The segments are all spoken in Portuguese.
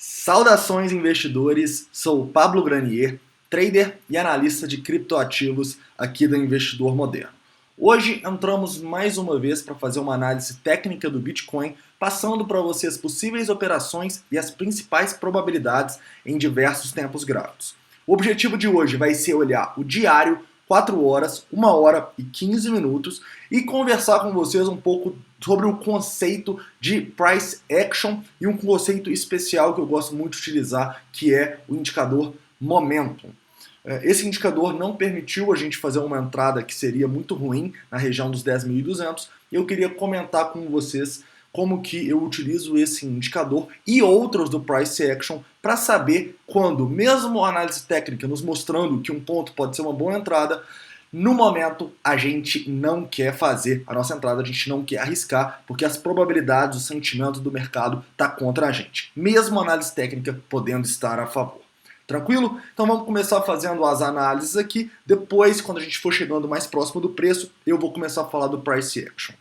Saudações investidores, sou o Pablo Granier, trader e analista de criptoativos aqui do Investidor Moderno. Hoje entramos mais uma vez para fazer uma análise técnica do Bitcoin, passando para vocês possíveis operações e as principais probabilidades em diversos tempos gráficos. O objetivo de hoje vai ser olhar o diário, 4 horas, 1 hora e 15 minutos e conversar com vocês um pouco sobre o conceito de price action e um conceito especial que eu gosto muito de utilizar, que é o indicador momentum. Esse indicador não permitiu a gente fazer uma entrada que seria muito ruim na região dos 10.200. Eu queria comentar com vocês como que eu utilizo esse indicador e outros do price action para saber quando, mesmo a análise técnica nos mostrando que um ponto pode ser uma boa entrada, no momento a gente não quer fazer a nossa entrada, a gente não quer arriscar, porque as probabilidades, o sentimento do mercado está contra a gente, mesmo a análise técnica podendo estar a favor. Tranquilo? Então vamos começar fazendo as análises aqui, depois quando a gente for chegando mais próximo do preço, eu vou começar a falar do price action.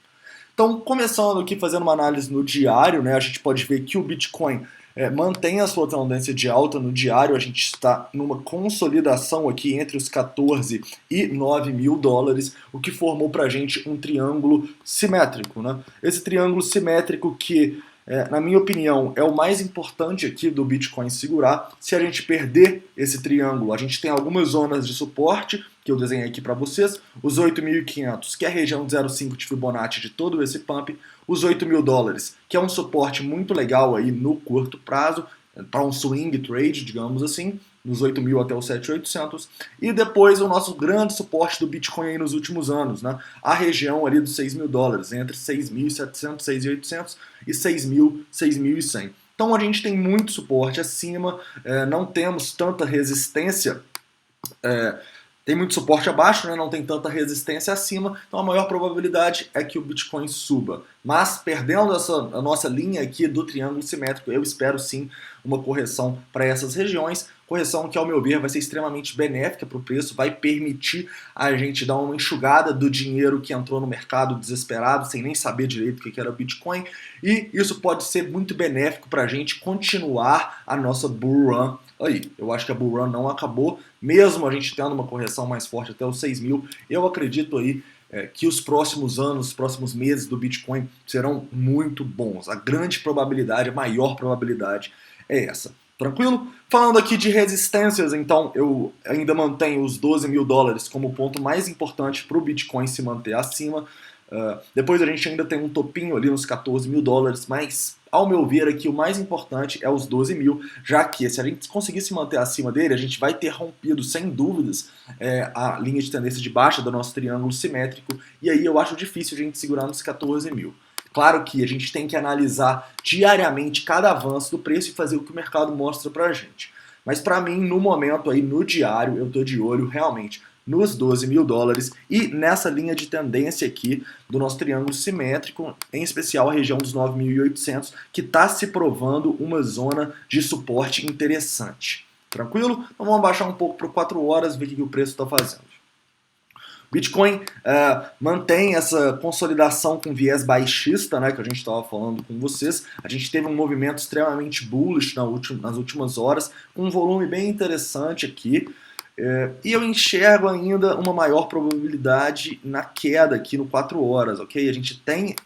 Então, começando aqui fazendo uma análise no diário, né, a gente pode ver que o Bitcoin mantém a sua tendência de alta no diário, a gente está numa consolidação aqui entre os 14 e 9 mil dólares, o que formou para a gente um triângulo simétrico, né? Esse triângulo simétrico que, na minha opinião, é o mais importante aqui do Bitcoin segurar. Se a gente perder esse triângulo, a gente tem algumas zonas de suporte, que eu desenhei aqui para vocês, os 8.500, que é a região de 0,5 de Fibonacci de todo esse pump, os 8 mil dólares, que é um suporte muito legal aí no curto prazo, para um swing trade, digamos assim, nos 8 mil até os 7.800, e depois o nosso grande suporte do Bitcoin aí nos últimos anos, né? A região ali dos 6 mil dólares, entre 6.700, 6.800 e 6.000, 6.100. Então a gente tem muito suporte acima, não temos tanta resistência, tem muito suporte abaixo, né? Não tem tanta resistência acima, então a maior probabilidade é que o Bitcoin suba. Mas perdendo a nossa linha aqui do triângulo simétrico, eu espero sim uma correção para essas regiões, correção que ao meu ver vai ser extremamente benéfica para o preço, vai permitir a gente dar uma enxugada do dinheiro que entrou no mercado desesperado, sem nem saber direito o que era o Bitcoin, e isso pode ser muito benéfico para a gente continuar a nossa bull run aí. Eu acho que a bull run não acabou, mesmo a gente tendo uma correção mais forte até os 6 mil, eu acredito aí que os próximos anos, os próximos meses do Bitcoin serão muito bons. A grande probabilidade, a maior probabilidade é essa. Tranquilo? Falando aqui de resistências, então eu ainda mantenho os 12 mil dólares como o ponto mais importante para o Bitcoin se manter acima. Depois a gente ainda tem um topinho ali nos 14 mil dólares, mas ao meu ver aqui o mais importante é os 12 mil, já que se a gente conseguir se manter acima dele, a gente vai ter rompido sem dúvidas a linha de tendência de baixa do nosso triângulo simétrico, e aí eu acho difícil a gente segurar nos 14 mil. Claro que a gente tem que analisar diariamente cada avanço do preço e fazer o que o mercado mostra pra gente. Mas para mim, no momento aí, no diário, eu tô de olho realmente nos 12 mil dólares e nessa linha de tendência aqui do nosso triângulo simétrico, em especial a região dos 9.800, que está se provando uma zona de suporte interessante. Tranquilo? Então vamos baixar um pouco para 4 horas, ver o que o preço está fazendo. Bitcoin mantém essa consolidação com viés baixista, né, que a gente estava falando com vocês. A gente teve um movimento extremamente bullish nas últimas horas, com um volume bem interessante aqui. E eu enxergo ainda uma maior probabilidade na queda aqui no 4 horas, ok? A gente tem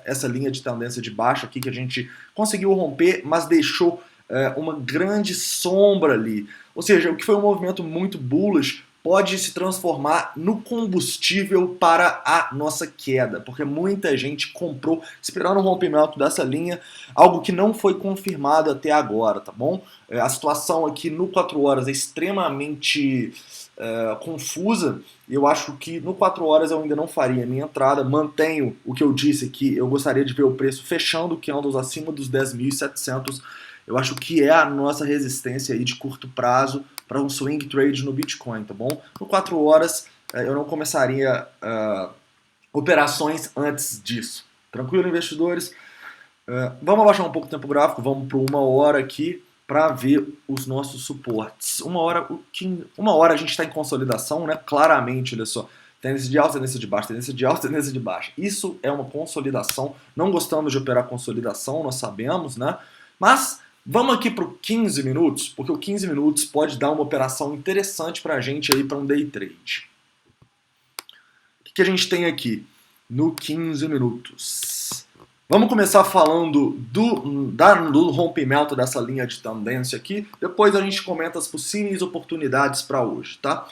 essa linha de tendência de baixa aqui que a gente conseguiu romper, mas deixou uma grande sombra ali. Ou seja, o que foi um movimento muito bullish pode se transformar no combustível para a nossa queda, porque muita gente comprou esperando o rompimento dessa linha, algo que não foi confirmado até agora, tá bom? A situação aqui no 4 horas é extremamente confusa, e eu acho que no 4 horas eu ainda não faria a minha entrada, mantenho o que eu disse aqui, eu gostaria de ver o preço fechando candles acima dos 10.700, eu acho que é a nossa resistência aí de curto prazo para um swing trade no Bitcoin, tá bom? No 4 horas eu não começaria operações antes disso. Tranquilo, investidores? Vamos abaixar um pouco o tempo gráfico, vamos para 1 hora aqui para ver os nossos suportes. 1 hora a gente está em consolidação, né? Claramente, olha só. Tendência de alta, tendência de baixa, tendência de alta, tendência de baixa. Isso é uma consolidação. Não gostamos de operar consolidação, nós sabemos, né? Mas Vamos aqui para o 15 minutos, porque o 15 minutos pode dar uma operação interessante para a gente aí para um day trade. O que a gente tem aqui no 15 minutos? Vamos começar falando do rompimento dessa linha de tendência aqui, depois a gente comenta as possíveis oportunidades para hoje, tá?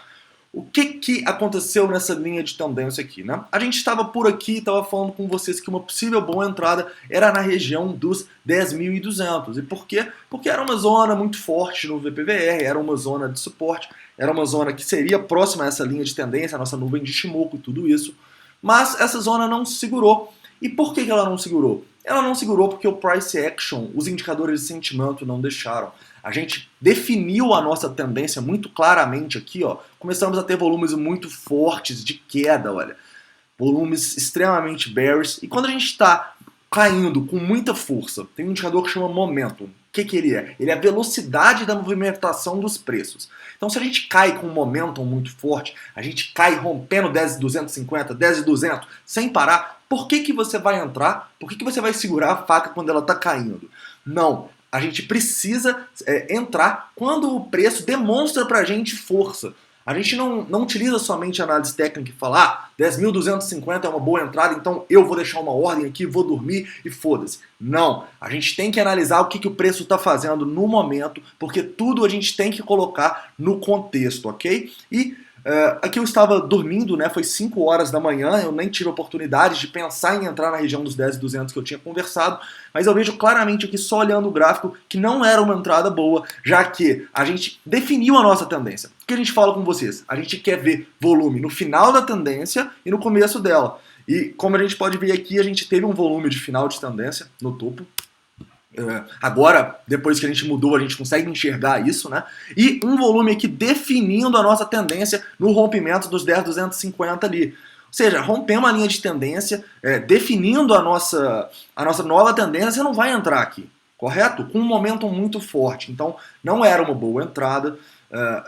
O que aconteceu nessa linha de tendência aqui, né? A gente estava por aqui, estava falando com vocês que uma possível boa entrada era na região dos 10.200. E por quê? Porque era uma zona muito forte no VPVR, era uma zona de suporte, era uma zona que seria próxima a essa linha de tendência, a nossa nuvem de Shimoku e tudo isso. Mas essa zona não segurou. E por que ela não segurou? Ela não segurou porque o price action, os indicadores de sentimento não deixaram. A gente definiu a nossa tendência muito claramente aqui, ó. Começamos a ter volumes muito fortes de queda, olha. Volumes extremamente bearish. E quando a gente está caindo com muita força, tem um indicador que chama momentum. O que ele é? Ele é a velocidade da movimentação dos preços. Então se a gente cai com um momentum muito forte, a gente cai rompendo 10.250, 10.200, sem parar, por que você vai entrar? Por que você vai segurar a faca quando ela está caindo? Não. A gente precisa entrar quando o preço demonstra pra gente força. A gente não utiliza somente a análise técnica e falar 10.250 é uma boa entrada, então eu vou deixar uma ordem aqui, vou dormir e foda-se. Não, a gente tem que analisar o que o preço está fazendo no momento, porque tudo a gente tem que colocar no contexto, ok? E aqui eu estava dormindo, né? Foi 5 horas da manhã, eu nem tive oportunidade de pensar em entrar na região dos 10.200 que eu tinha conversado, mas eu vejo claramente aqui, só olhando o gráfico, que não era uma entrada boa, já que a gente definiu a nossa tendência. O que a gente fala com vocês? A gente quer ver volume no final da tendência e no começo dela. E como a gente pode ver aqui, a gente teve um volume de final de tendência no topo. Agora, depois que a gente mudou, a gente consegue enxergar isso, né? E um volume aqui definindo a nossa tendência no rompimento dos 10.250 ali. Ou seja, rompemos a linha de tendência, definindo a nossa nova tendência, não vai entrar aqui, correto? Com um momentum muito forte. Então, não era uma boa entrada.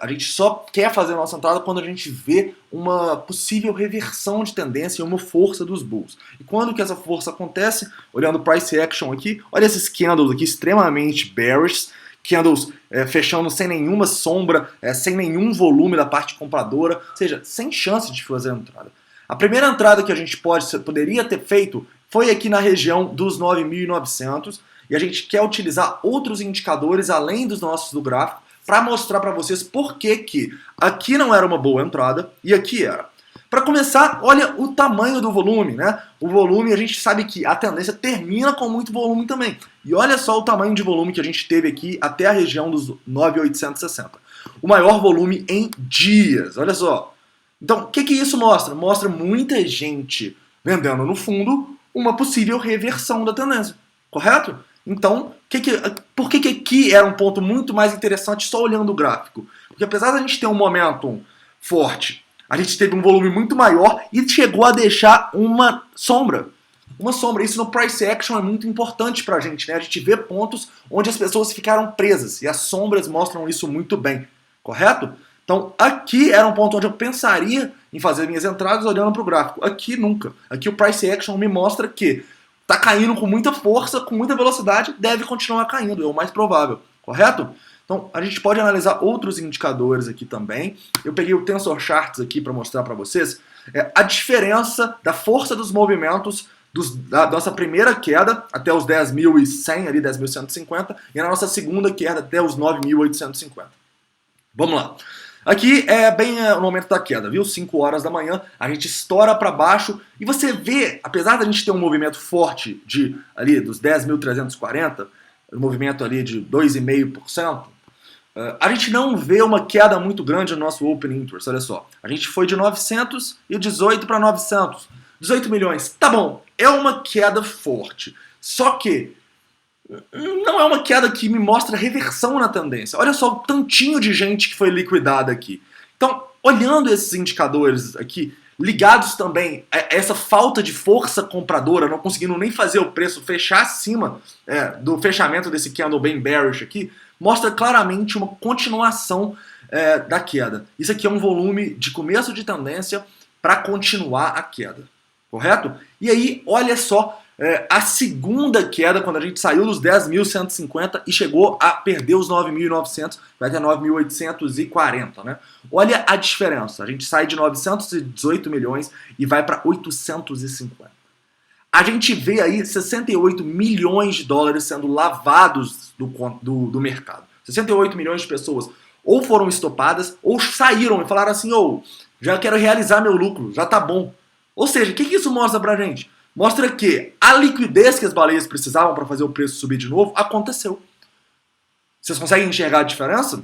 A gente só quer fazer a nossa entrada quando a gente vê uma possível reversão de tendência e uma força dos bulls. E quando que essa força acontece? Olhando o price action aqui, olha esses candles aqui extremamente bearish, candles fechando sem nenhuma sombra, sem nenhum volume da parte compradora, ou seja, sem chance de fazer a entrada. A primeira entrada que a gente poderia ter feito foi aqui na região dos 9.900 e a gente quer utilizar outros indicadores além dos nossos do gráfico para mostrar para vocês por que aqui não era uma boa entrada e aqui era. Para começar, olha o tamanho do volume, né? O volume, a gente sabe que a tendência termina com muito volume também. E olha só o tamanho de volume que a gente teve aqui até a região dos 9.860. O maior volume em dias, olha só. Então, o que isso mostra? Mostra muita gente vendendo no fundo uma possível reversão da tendência, correto? Então, por que aqui era um ponto muito mais interessante só olhando o gráfico? Porque apesar da gente ter um momentum forte, a gente teve um volume muito maior e chegou a deixar uma sombra. Uma sombra. Isso no price action é muito importante pra gente, né? A gente vê pontos onde as pessoas ficaram presas e as sombras mostram isso muito bem, correto? Então, aqui era um ponto onde eu pensaria em fazer minhas entradas olhando para o gráfico. Aqui nunca. Aqui o price action me mostra que está caindo com muita força, com muita velocidade, deve continuar caindo, é o mais provável, correto? Então, a gente pode analisar outros indicadores aqui também. Eu peguei o Tensor Charts aqui para mostrar para vocês a diferença da força dos movimentos da nossa primeira queda até os 10.100, ali 10.150, e na nossa segunda queda até os 9.850. Vamos lá. Aqui é bem o momento da queda, viu? 5 horas da manhã, a gente estoura para baixo e você vê, apesar da gente ter um movimento forte ali dos 10.340, um movimento ali de 2,5%, a gente não vê uma queda muito grande no nosso Open Interest, olha só. A gente foi de 918 para 900, 18 milhões. Tá bom, é uma queda forte, só que não é uma queda que me mostra reversão na tendência. Olha só o tantinho de gente que foi liquidada aqui. Então, olhando esses indicadores aqui, ligados também a essa falta de força compradora, não conseguindo nem fazer o preço fechar acima do fechamento desse candle bem bearish aqui, mostra claramente uma continuação da queda. Isso aqui é um volume de começo de tendência para continuar a queda, correto? E aí, olha só A segunda queda, quando a gente saiu dos 10.150 e chegou a perder os 9.900, vai ter 9.840, né? Olha a diferença. A gente sai de 918 milhões e vai para 850. A gente vê aí 68 milhões de dólares sendo lavados do mercado. 68 milhões de pessoas ou foram estopadas ou saíram e falaram assim, já quero realizar meu lucro, já tá bom. Ou seja, o que isso mostra pra gente? Mostra que a liquidez que as baleias precisavam para fazer o preço subir de novo aconteceu. Vocês conseguem enxergar a diferença?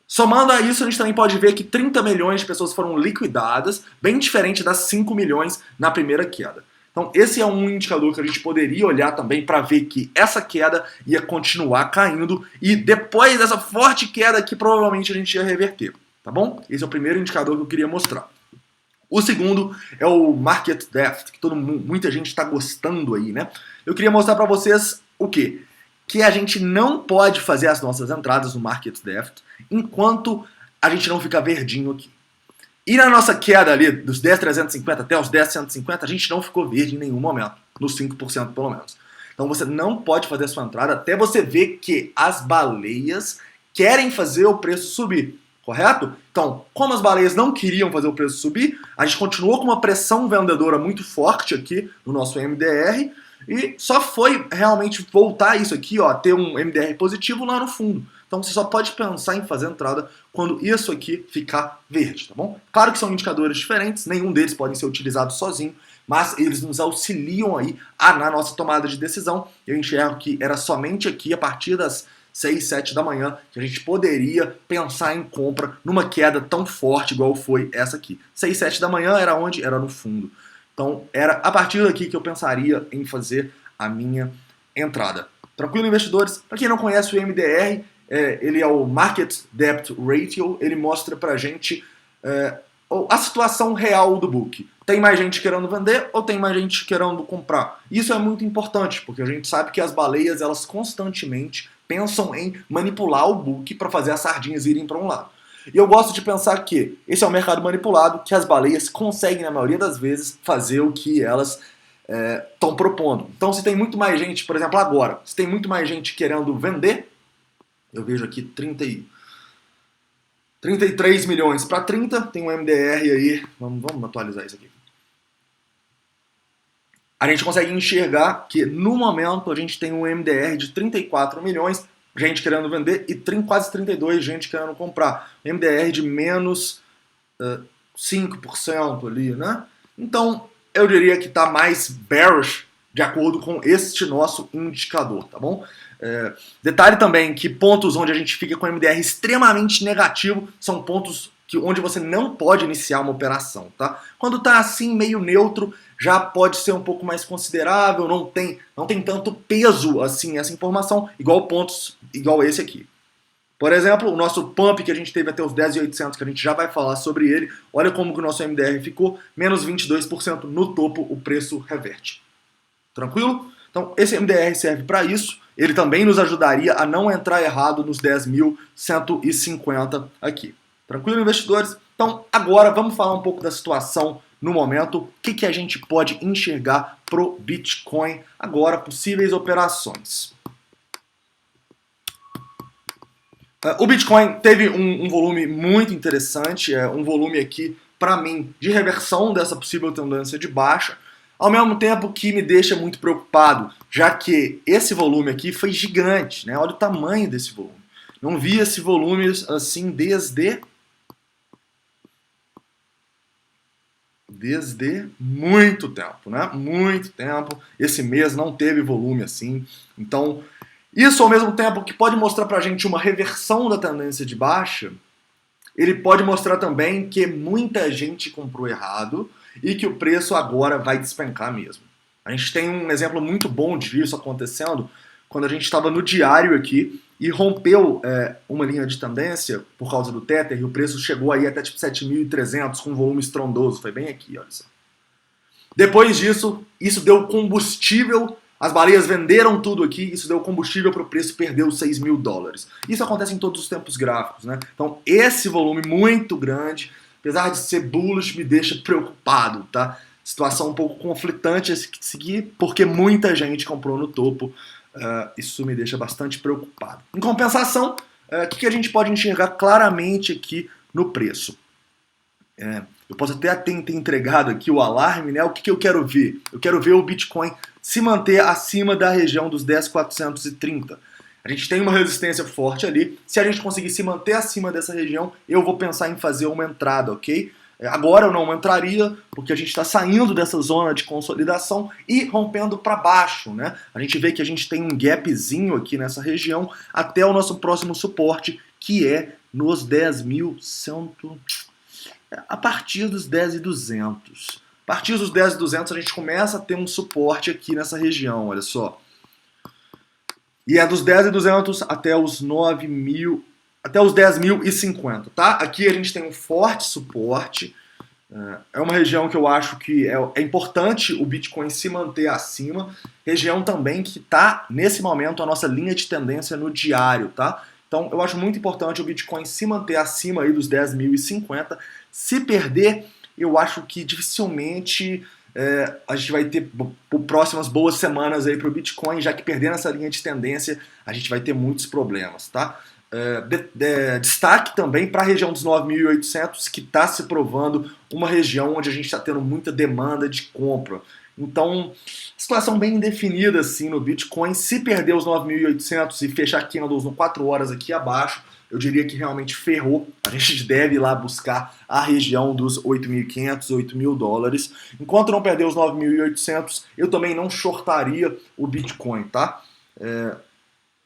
Somando a isso, a gente também pode ver que 30 milhões de pessoas foram liquidadas, bem diferente das 5 milhões na primeira queda. Então esse é um indicador que a gente poderia olhar também para ver que essa queda ia continuar caindo e depois dessa forte queda aqui provavelmente a gente ia reverter, tá bom? Esse é o primeiro indicador que eu queria mostrar. O segundo é o Market Depth, que muita gente está gostando aí, né? Eu queria mostrar para vocês o quê? Que a gente não pode fazer as nossas entradas no Market Depth enquanto a gente não ficar verdinho aqui. E na nossa queda ali, dos 10.350 até os 10.150, a gente não ficou verde em nenhum momento, nos 5% pelo menos. Então você não pode fazer a sua entrada até você ver que as baleias querem fazer o preço subir, correto? Então, como as baleias não queriam fazer o preço subir, a gente continuou com uma pressão vendedora muito forte aqui no nosso MDR e só foi realmente voltar isso aqui, ó, ter um MDR positivo lá no fundo. Então você só pode pensar em fazer entrada quando isso aqui ficar verde, tá bom? Claro que são indicadores diferentes, nenhum deles pode ser utilizado sozinho, mas eles nos auxiliam aí na nossa tomada de decisão. Eu enxergo que era somente aqui, a partir das 6, 7 da manhã, que a gente poderia pensar em compra numa queda tão forte igual foi essa aqui. 6, 7 da manhã era onde? Era no fundo. Então era a partir daqui que eu pensaria em fazer a minha entrada. Tranquilo, investidores? Para quem não conhece o MDR, ele é o Market Depth Ratio, ele mostra pra gente a situação real do book. Tem mais gente querendo vender ou tem mais gente querendo comprar? Isso é muito importante, porque a gente sabe que as baleias, elas constantemente pensam em manipular o book para fazer as sardinhas irem para um lado. E eu gosto de pensar que esse é um mercado manipulado, que as baleias conseguem, na maioria das vezes, fazer o que elas estão propondo. Então se tem muito mais gente, por exemplo agora, se tem muito mais gente querendo vender, eu vejo aqui 33 milhões para 30, tem um MDR aí, vamos atualizar isso aqui. A gente consegue enxergar que no momento a gente tem um MDR de 34 milhões, gente querendo vender, e quase 32 gente querendo comprar. MDR de menos 5% ali, né? Então eu diria que está mais bearish de acordo com este nosso indicador, tá bom? Detalhe também que pontos onde a gente fica com MDR extremamente negativo são pontos onde você não pode iniciar uma operação, tá? Quando tá assim meio neutro, já pode ser um pouco mais considerável, não tem tanto peso assim essa informação, igual pontos igual esse aqui. Por exemplo, o nosso pump que a gente teve até os 10.800, que a gente já vai falar sobre ele, olha como que o nosso MDR ficou, menos 22% no topo, o preço reverte. Tranquilo? Então esse MDR serve para isso. Ele também nos ajudaria a não entrar errado nos 10.150 aqui. Tranquilo, investidores? Então agora vamos falar um pouco da situação no momento. O que a gente pode enxergar pro Bitcoin agora, possíveis operações. O Bitcoin teve um volume muito interessante, um volume aqui, para mim, de reversão dessa possível tendência de baixa, ao mesmo tempo que me deixa muito preocupado, já que esse volume aqui foi gigante, né? Olha o tamanho desse volume. Não vi esse volume assim desde muito tempo, né? Muito tempo. Esse mês não teve volume assim. Então, isso ao mesmo tempo que pode mostrar pra gente uma reversão da tendência de baixa, ele pode mostrar também que muita gente comprou errado e que o preço agora vai despencar mesmo. A gente tem um exemplo muito bom disso acontecendo quando a gente estava no diário aqui e rompeu uma linha de tendência por causa do Tether e o preço chegou aí até tipo 7.300 com um volume estrondoso. Foi bem aqui, olha só. Depois disso, isso deu combustível. As baleias venderam tudo aqui, isso deu combustível para o preço perder os 6 mil dólares. Isso acontece em todos os tempos gráficos, né? Então esse volume muito grande, apesar de ser bullish, me deixa preocupado, tá? situação um pouco conflitante a seguir, porque muita gente comprou no topo. Isso me deixa bastante preocupado. Em compensação, o que a gente pode enxergar claramente aqui no preço? Eu posso até ter entregado aqui o alarme, né? O que eu quero ver? Eu quero ver o Bitcoin se manter acima da região dos 10.430. A gente tem uma resistência forte ali. Se a gente conseguir se manter acima dessa região, eu vou pensar em fazer uma entrada, ok? Agora eu não entraria, porque a gente está saindo dessa zona de consolidação e rompendo para baixo, né? A gente vê que a gente tem um gapzinho aqui nessa região até o nosso próximo suporte, que é nos 10.100... a partir dos 10.200. A partir dos 10.200 a gente começa a ter um suporte aqui nessa região, olha só. E é dos 10.200 até os 9.000, até os 10.050, tá? Aqui a gente tem um forte suporte. É uma região que eu acho que é importante o Bitcoin se manter acima. Região também que está, nesse momento, a nossa linha de tendência no diário, tá? Então eu acho muito importante o Bitcoin se manter acima aí dos 10.050. Se perder, eu acho que dificilmente a gente vai ter próximas boas semanas aí para o Bitcoin, já que perdendo essa linha de tendência, a gente vai ter muitos problemas, tá? Destaque também para a região dos 9.800, que está se provando uma região onde a gente está tendo muita demanda de compra. Então, situação bem indefinida assim no Bitcoin. Se perder os 9.800 e fechar candles no 4 horas aqui abaixo, eu diria que realmente ferrou. A gente deve ir lá buscar a região dos 8.500, 8.000 dólares. Enquanto não perder os 9.800, eu também não shortaria o Bitcoin, tá?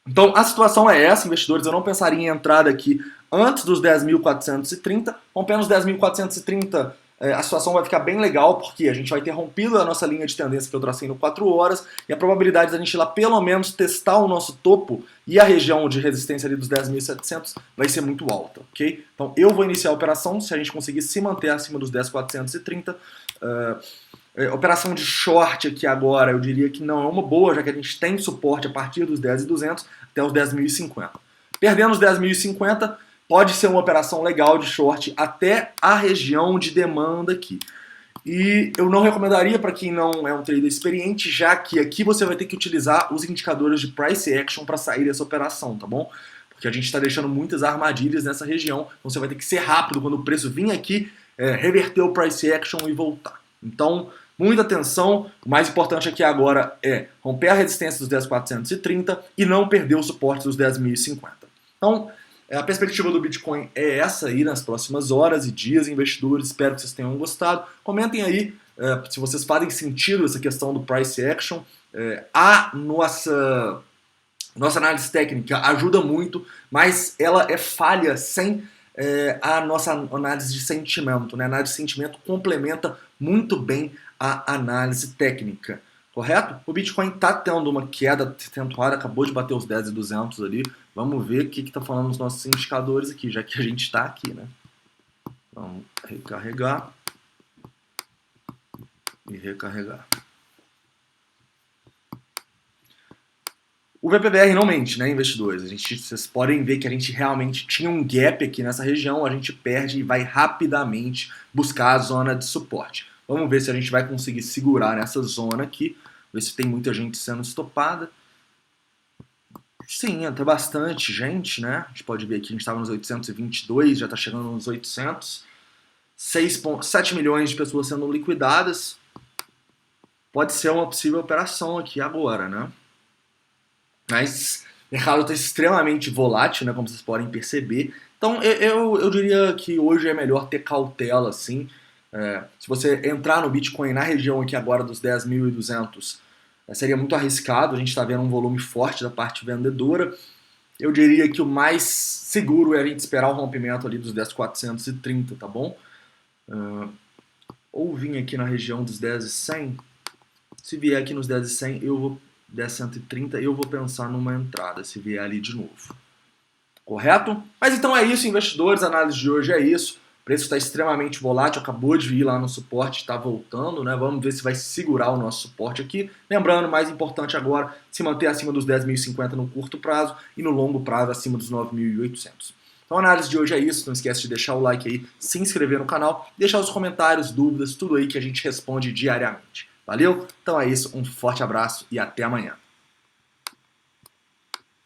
Então a situação é essa, investidores. Eu não pensaria em entrada aqui antes dos 10.430. Rompendo os 10.430, a situação vai ficar bem legal, porque a gente vai ter rompido a nossa linha de tendência que eu tracei no 4 horas, e a probabilidade da gente ir lá pelo menos testar o nosso topo e a região de resistência ali dos 10.700 vai ser muito alta, ok? Então eu vou iniciar a operação se a gente conseguir se manter acima dos 10.430. Operação de short aqui agora, eu diria que não é uma boa, já que a gente tem suporte a partir dos 10.200 até os 10.050. Perdendo os 10.050, pode ser uma operação legal de short até a região de demanda aqui. E eu não recomendaria para quem não é um trader experiente, já que aqui você vai ter que utilizar os indicadores de price action para sair dessa operação, tá bom? Porque a gente está deixando muitas armadilhas nessa região, então você vai ter que ser rápido quando o preço vir aqui, reverter o price action e voltar. Então, muita atenção. O mais importante aqui agora é romper a resistência dos 10.430 e não perder o suporte dos 10.050. Então, a perspectiva do Bitcoin é essa aí nas próximas horas e dias, investidores. Espero que vocês tenham gostado. Comentem aí se vocês fazem sentido essa questão do price action. A nossa análise técnica ajuda muito, mas ela é falha sem a nossa análise de sentimento, né? A análise de sentimento complementa muito bem a análise técnica, correto? O Bitcoin está tendo uma queda acentuada, acabou de bater os 10.200 ali. Vamos ver o que está falando nos nossos indicadores aqui, já que a gente está aqui, né? Vamos recarregar e recarregar. O VPBR não mente, né, investidores? Vocês podem ver que a gente realmente tinha um gap aqui nessa região, a gente perde e vai rapidamente buscar a zona de suporte. Vamos ver se a gente vai conseguir segurar nessa zona aqui, ver se tem muita gente sendo estopada. Sim, até bastante gente, né? A gente pode ver aqui, a gente estava nos 822, já está chegando nos 800. 7 milhões de pessoas sendo liquidadas. Pode ser uma possível operação aqui agora, né? Mas o mercado está extremamente volátil, né, como vocês podem perceber. Então eu diria que hoje é melhor ter cautela, assim. Se você entrar no Bitcoin na região aqui agora dos 10.200, seria muito arriscado. A gente está vendo um volume forte da parte vendedora. Eu diria que o mais seguro é a gente esperar o rompimento ali dos 10.430, tá bom? Ou vir aqui na região dos 10.100. Se vier aqui nos 10.100, eu vou 10.130 e eu vou pensar numa entrada, se vier ali de novo. Correto? Mas então é isso, investidores. A análise de hoje é isso. O preço está extremamente volátil, acabou de vir lá no suporte, está voltando, né? Vamos ver se vai segurar o nosso suporte aqui. Lembrando, o mais importante agora, se manter acima dos 10.050 no curto prazo e no longo prazo acima dos 9.800. Então a análise de hoje é isso, não esquece de deixar o like aí, se inscrever no canal, deixar os comentários, dúvidas, tudo aí que a gente responde diariamente. Valeu? Então é isso, um forte abraço e até amanhã.